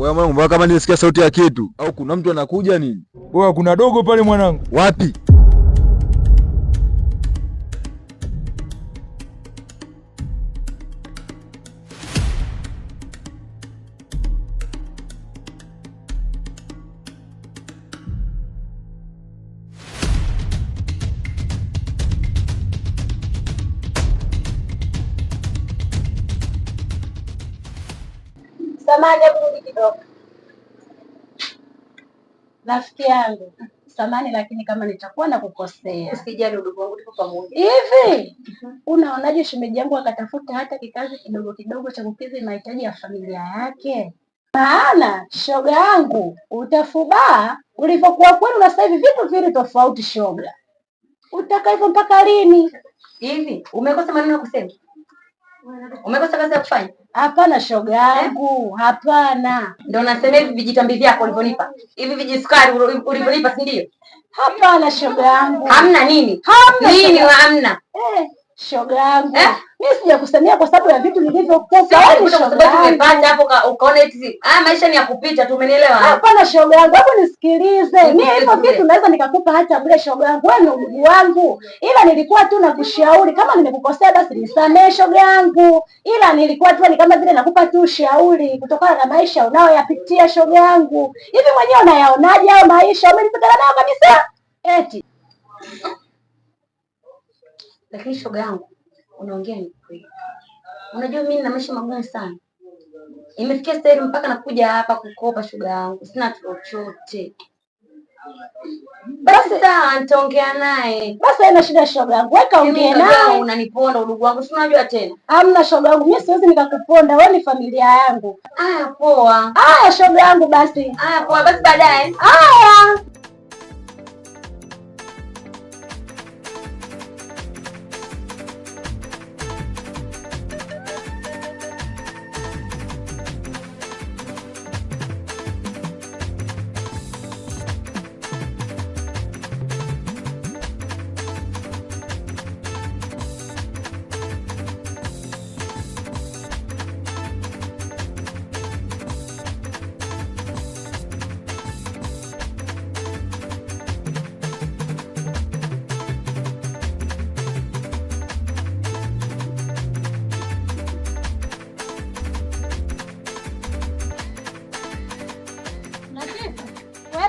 Wewe mwanangu, mbona kama nisikia sauti ya kitu au kuna mtu anakuja nini? Wewe kuna dogo pale mwanangu. Wapi? Samahani, hebu kidogo. Rafiki yangu, samahani lakini kama nitakuwa na kukosea. Usijali ndugu wangu, tuko pamoja. Hivi, unaonaje shemeji yangu akatafuta hata kikazi kidogo kidogo cha kukidhi mahitaji ya familia yake? Maana shoga yangu, utafubaa ulivyokuwa kwenu na sasa hivi vitu vile tofauti shoga. Utaka hivyo mpaka lini? Hivi, umekosa maneno ya kusema? Umekosa kazi ya kufanya? Hapana shoga yangu, hapana. Ndio nasema hivi vijitambi vyako ulivyonipa. Hivi vijisukari ulivyonipa si ndio? Hapana shoga yangu. Hamna nini? Hamna nini hamna? Shoga yangu. Mimi sijakusemea kwa sababu ya vitu nilivyokupa. Kwa sababu umepata hapo ukaona eti maisha ni ya kupita tu, umenielewa? Hapana shoga yangu, hebu nisikilize. Mimi hivyo vitu naweza nikakupa hata bure shoga yangu. Wewe ni ndugu wangu. Ila nilikuwa tu nakushauri, kama nimekukosea basi nisamehe shoga yangu. Ila nilikuwa tu ni kama vile nakupa tu ushauri kutokana na maisha unayoyapitia shoga yangu. Hivi mwenyewe unayaonaje hao maisha? Umenipigana nayo kabisa? Eti. Lakini shoga yangu, unaongea ni kweli. Unajua mimi nina maisha magumu sana. Imefikia sasa mpaka nakuja hapa kukopa shoga yangu. Sina chochote. Basi sawa, nitaongea naye. Basi haina shida shoga yangu. Weka ongea naye. Unaniponda udugu wangu, si unajua tena. Hamna shoga yangu, mimi siwezi nikakuponda, wewe ni familia yangu. Aya poa. Aya shoga yangu basi. Aya poa, basi baadaye. Aya.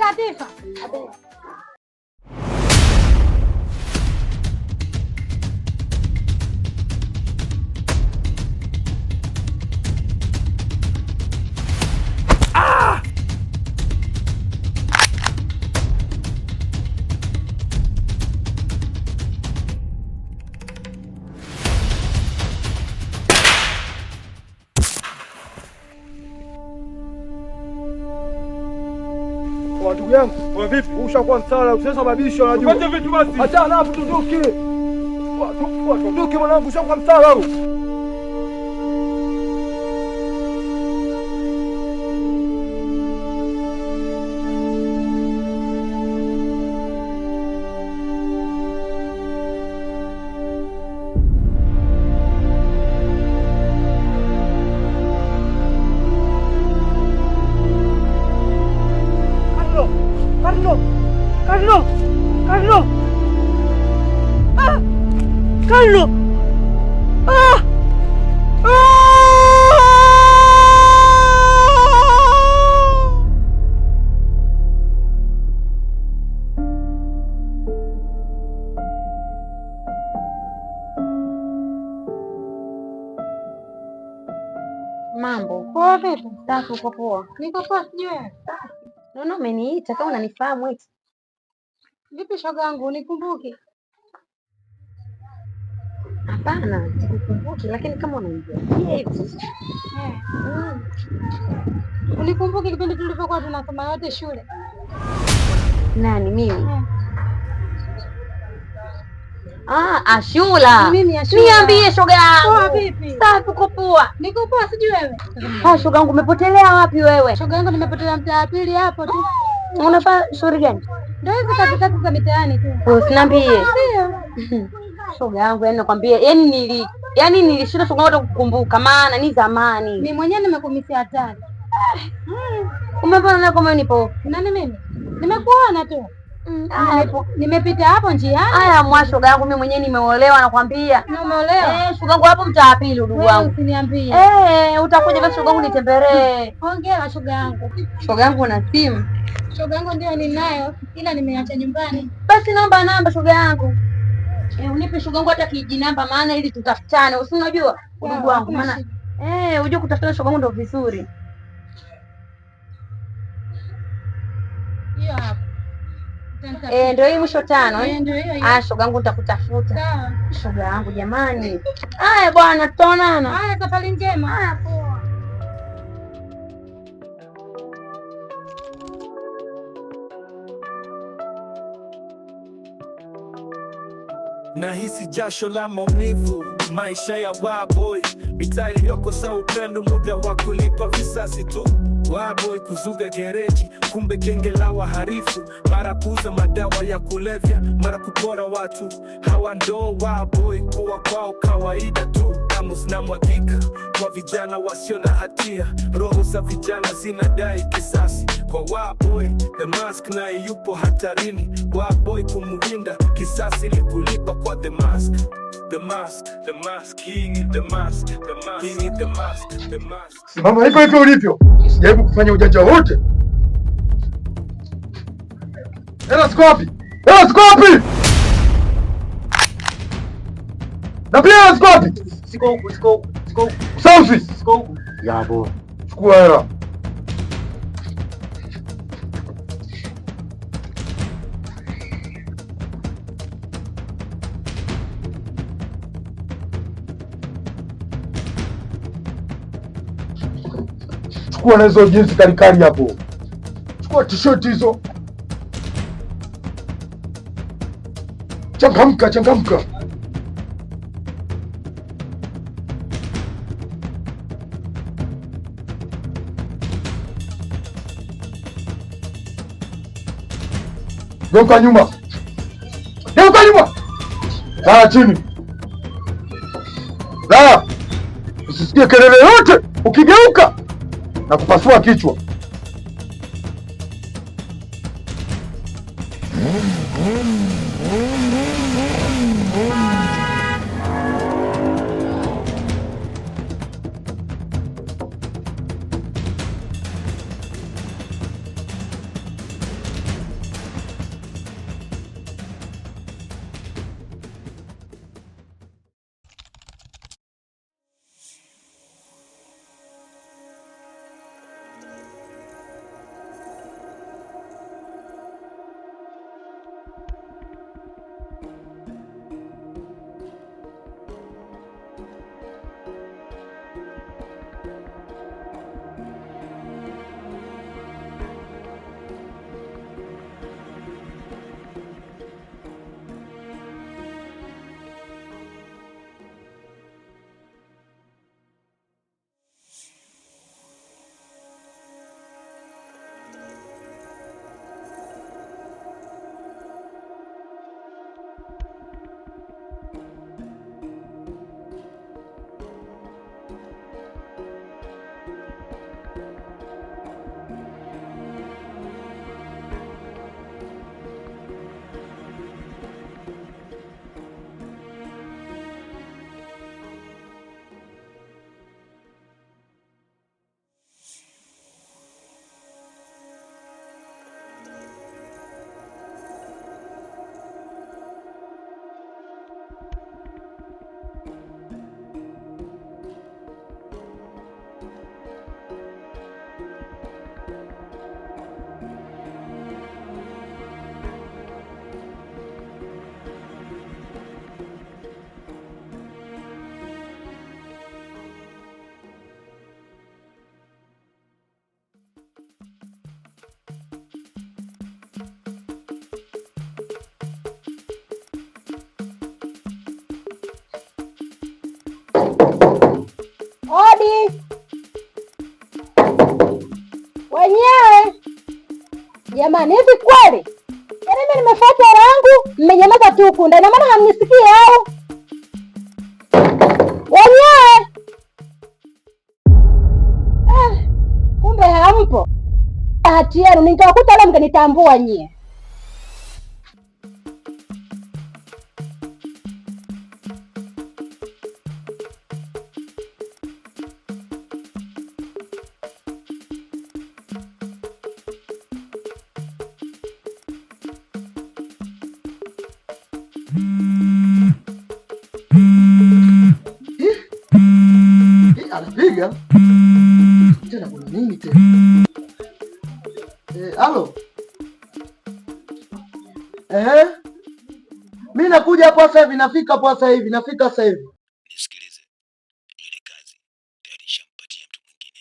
Latifa. Ndugu yangu, kwa vipi? Ushakuwa msala, usisababisha unajua. Fanya vitu basi. Acha na hapo tuondoke. Tuondoke mwanangu, ushakuwa msala au? Carlos. Mambo Poa vipi? safi, uko poa? Niko poa, sijui. Naona umeniita kama unanifahamu eti. Vipi shoga yangu, unikumbuke? Hapana, sikukumbuki, lakini kama unanijua hivi. Unikumbuke kipindi tulivyokuwa tunasoma yote shule? Nani mimi? Ashura. Mimi Ashura. Niambie shoga yangu. Poa vipi? Safi, uko poa? Niko poa, sijui wewe. Shoga yangu, umepotelea wapi wewe? Shoga yangu, nimepotelea mtaa wa pili hapo tu. Unafanya shughuli gani? Ndio hizo kazi za mitaani tu. Usiniambie. Ndio. Shoga yangu, yani nakwambia, nilishinda shoga yangu kukumbuka, maana ni zamani. Mimi mwenyewe nimekumisia hatari. Umepona kama nipo. Nani mimi? Nimekuona tu. Nimepita hapo njiani. Haya mwa shoga yangu mimi mwenyewe nimeolewa nakwambia. Umeolewa? Shoga yangu hapo mtaa pili ndugu wangu. Usiniambie. Utakuja basi shoga yangu nitembelee. Hongera shoga yangu. Shoga yangu una simu? Shoga yangu ndio ninayo ila nimeacha nyumbani. Basi naomba namba shoga yangu. Unipe shoga yangu hata kijinamba maana ili tutafutane. Usinajua ndugu wangu maana unajua kutafutana shoga yangu ndio vizuri. Hiyo hapo. Ndio hii mwisho 5. Ndio hiyo. Shoga yangu nitakutafuta. Sawa. Shoga yangu jamani. Haya bwana tutaonana. Haya safari njema. Haya poa. Nahisi jasho la maumivu, maisha ya Wahboy, mitaa iliyokosa upendo, muda wa kulipa visasi tu. Wahboy kuzuga gereji, kumbe genge la waharifu, mara kuuza madawa ya kulevya, mara kupora watu. Hawa ndo Wahboy, kuwa kwao kawaida tu. Damu zinamwagika kwa vijana wasio na hatia, roho za vijana zinadai kisasi. Kwa Wahboy, The Mask naye yupo hatarini. Wahboy kumulinda, kisasi ni kulipa kwa The Mask. The Mask, The Mask, King is The Mask, The Mask, King is The Mask, The Mask. Simama hivyo hivyo ulivyo. Sijaribu kufanya ujanja wote. Hela ziko wapi? Hela ziko wapi? Na pia hela ziko wapi? Siko huku. Safi. Siko huku. Yabo. Chukua hela. Chukua na hizo jinsi kalikali hapo. Chukua t-shirt hizo. Changamka. Geuka nyuma. Kaa chini. Usisikie kelele yote. Ukigeuka na kupasua kichwa. Odi wenyewe jamani, hivi kweli? Yaani mimi nimefuata hela yangu, mmenyamaza tu huku ndani, maana hamnisikii au? Wenyewe kumbe nikawakuta leo mngenitambua nyie. Anapiga tena, kuna nini tena? Halo, mimi nakuja hapo sasa hivi, nafika hapo sasa hivi, Nisikilize, ile kazi tayari nishampatia mtu mwingine,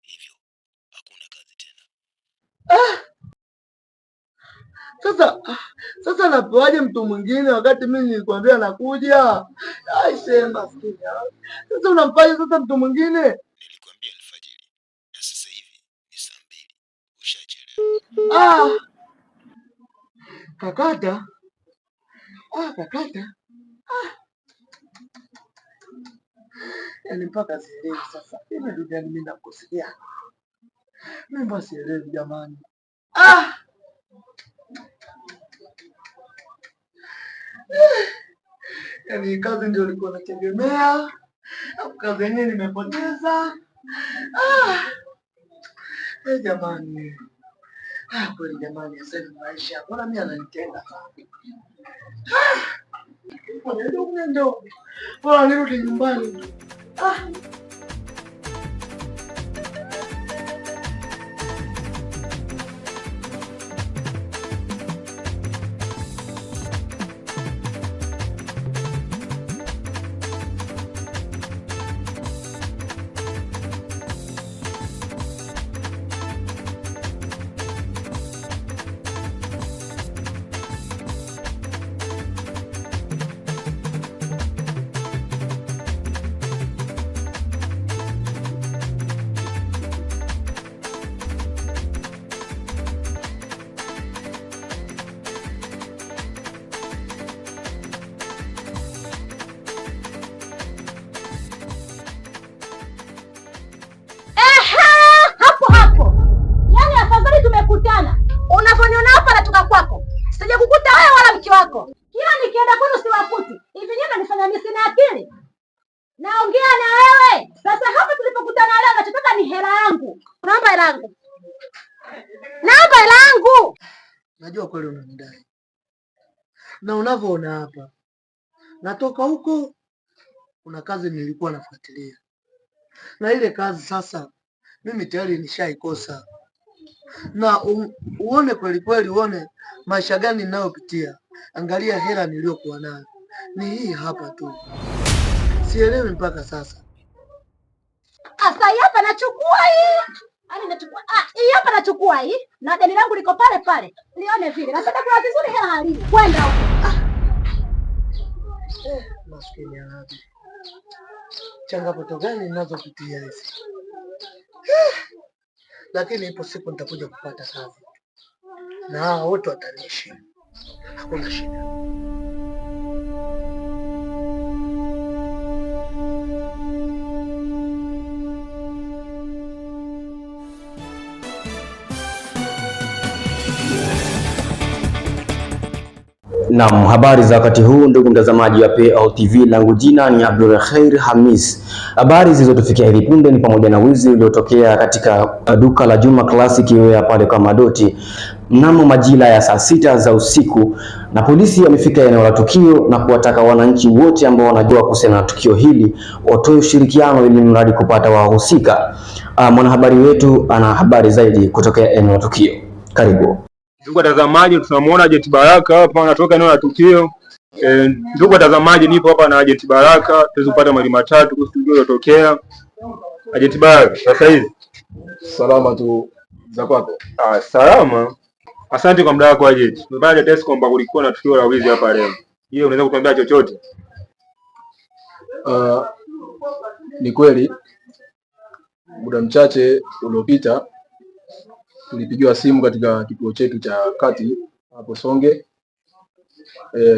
hivyo hakuna kazi tena. Sasa napewaje mtu mwingine wakati mimi nilikwambia nakuja? Sema sasa unampaje sasa mtu mwingine? Nilikwambia alfajiri na sasa hivi ni saa 2. Ushachelewa. Kakata. Yaani mpaka sielewi sasa. Mimi duniani mimi nakosea. Mimi basi sielewi jamani. Yaani kazi ndio nilikuwa nategemea. Kazi yenyewe nimepoteza. Jamani. Kweli jamani, sasa maisha. Bora mimi ananitenga sana. Ndio. Bora nirudi nyumbani. Unavyoniona hapa natoka kwako. Sijakukuta wewe wala mke wako. Kila nikienda kwenu siwakuti. Hivi nyinyi mnanifanya mimi sina akili? Naongea na wewe. Sasa hapa tulipokutana leo nachotaka ni hela yangu. Naomba hela yangu. Naomba hela yangu. Najua kweli unanidai. Na unavyoona hapa. Natoka huko, kuna kazi nilikuwa nafuatilia. Na ile kazi sasa mimi tayari nishaikosa. Na uone kweli uone maisha gani ninayopitia. Angalia hela niliyokuwa nayo. Ni hii hapa tu. Sielewi mpaka sasa. Asa hapa nachukua hii. Yaani nachukua. Hii hapa nachukua hii. Na deni langu liko pale pale. Nione vile. Nataka kwa vizuri hela halini. Kwenda huko. Maskini ya Rabi. Changamoto gani ninazopitia hizi? Lakini ipo siku nitakuja kupata kazi. Na wote wataniishi. Hakuna shida. Naam, habari za wakati huu ndugu mtazamaji wa PL TV, langu jina ni Abdulkhair Hamis. Habari zilizotufikia hivi punde ni pamoja na wizi uliotokea katika duka la Juma Classic Wear pale kwa Madoti mnamo majira ya saa 6 za usiku, na polisi wamefika eneo la tukio na kuwataka wananchi wote ambao wanajua kuhusiana na tukio hili watoe ushirikiano ili mradi kupata wahusika. Mwanahabari wetu ana habari zaidi kutokea eneo la tukio. Karibu. Ndugu watazamaji, tunamuona Agent Baraka hapa anatoka eneo la tukio. Ndugu watazamaji, nipo hapa na Agent Baraka tuweze kupata mali matatu kuhusu tukio lilotokea. Agent Baraka, sasa hivi salama tu za kwako? Salama. Asante kwa muda wako Agent. Tumepata test kwamba kulikuwa na tukio la wizi hapa leo. Hiyo unaweza kutuambia chochote? Ni kweli muda mchache uliopita tulipigiwa simu katika kituo chetu cha kati hapo Songe.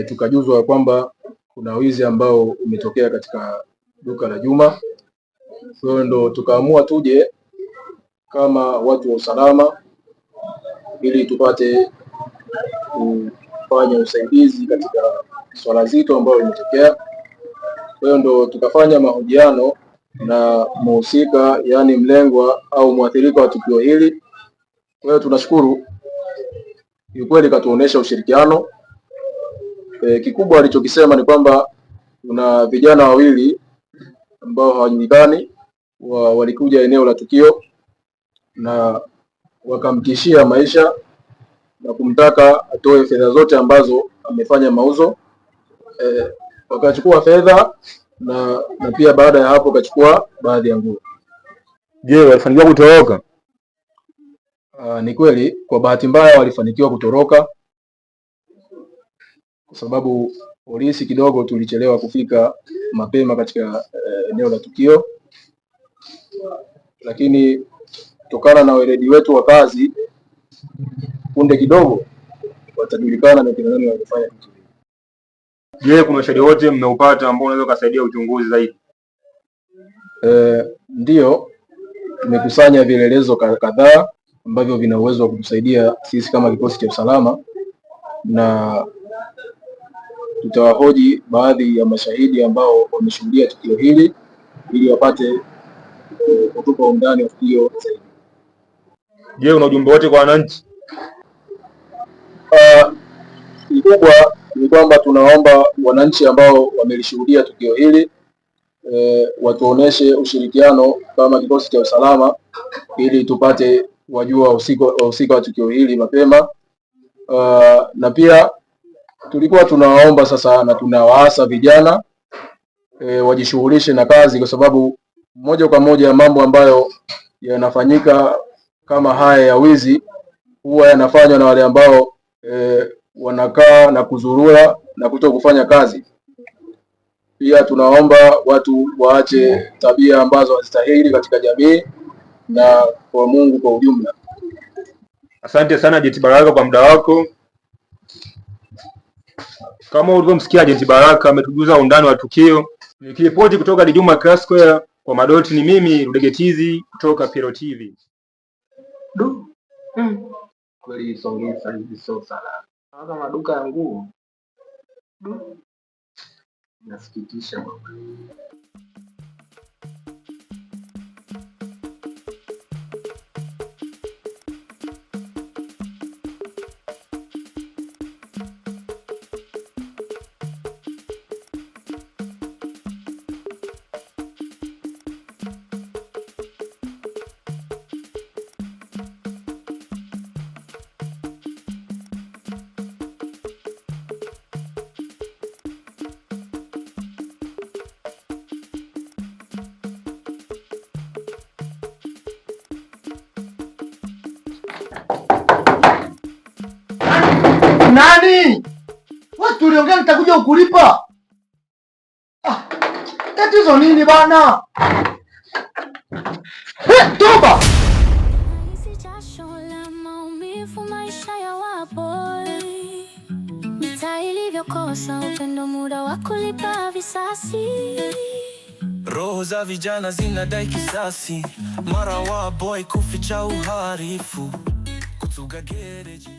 Tukajuzwa kwamba kuna wizi ambao umetokea katika duka la Juma. Kwa hiyo ndo tukaamua tuje kama watu wa usalama ili tupate kufanya usaidizi katika swala zito ambalo limetokea. Kwa hiyo ndo tukafanya mahojiano na mhusika, yaani mlengwa au mwathirika wa tukio hili. Kwa hiyo tunashukuru, kiukweli katuonesha ushirikiano. Kikubwa alichokisema ni kwamba kuna vijana wawili ambao hawajulikani walikuja eneo la tukio na wakamtishia maisha na kumtaka atoe fedha zote ambazo amefanya mauzo. Wakachukua fedha na pia baada ya hapo kachukua baadhi ya nguo. Je, walifanikiwa kutoroka? Ni kweli, kwa bahati mbaya walifanikiwa kutoroka kwa sababu polisi kidogo tulichelewa kufika mapema katika eneo la tukio, lakini kutokana na weledi wetu wa kazi punde kidogo watajulikana na kina nani walifanya kitu. Je, kuna ushahidi wote mmeupata ambao unaweza kusaidia uchunguzi zaidi? Ndio, tumekusanya vielelezo kadhaa ambavyo vina uwezo wa kutusaidia sisi kama kikosi cha usalama, na tutawahoji baadhi ya mashahidi ambao wameshuhudia tukio hili ili wapate kutupa undani wa tukio zaidi. Je, una ujumbe wote kwa wananchi? Kikubwa ni kwamba tunaomba wananchi ambao wamelishuhudia tukio hili watuoneshe ushirikiano kama kikosi cha usalama ili tupate wajua wahusika wa tukio hili mapema. Na pia tulikuwa tunawaomba sasa na tunawaasa vijana wajishughulishe na kazi, kwa sababu moja kwa moja mambo ambayo yanafanyika kama haya ya wizi huwa yanafanywa na wale ambao wanakaa na kuzurura na kuto kufanya kazi. Pia tunaomba watu waache tabia ambazo hazistahili katika jamii na kwa Mungu kwa ujumla. Asante sana Agent Baraka kwa muda wako. Kama ulivyomsikia Agent Baraka ametujuza undani wa tukio. Nikiripoti kutoka Djuma Class Square kwa Madoti, ni mimi Rudegetizi kutoka Pyro TV. Kweli Songea hivi sio salama. Hata maduka ya nguo. Nasikitisha baba. Nani? Watu uliongea nitakuja ukulipa. Tatizo nini bana? Toba! Maisha ya waboi. Mitaa ilivyokosa upendo, muda wa kulipa visasi. Roho za vijana zinadai kisasi, mara waboi kuficha uhalifu, kutuga gereji.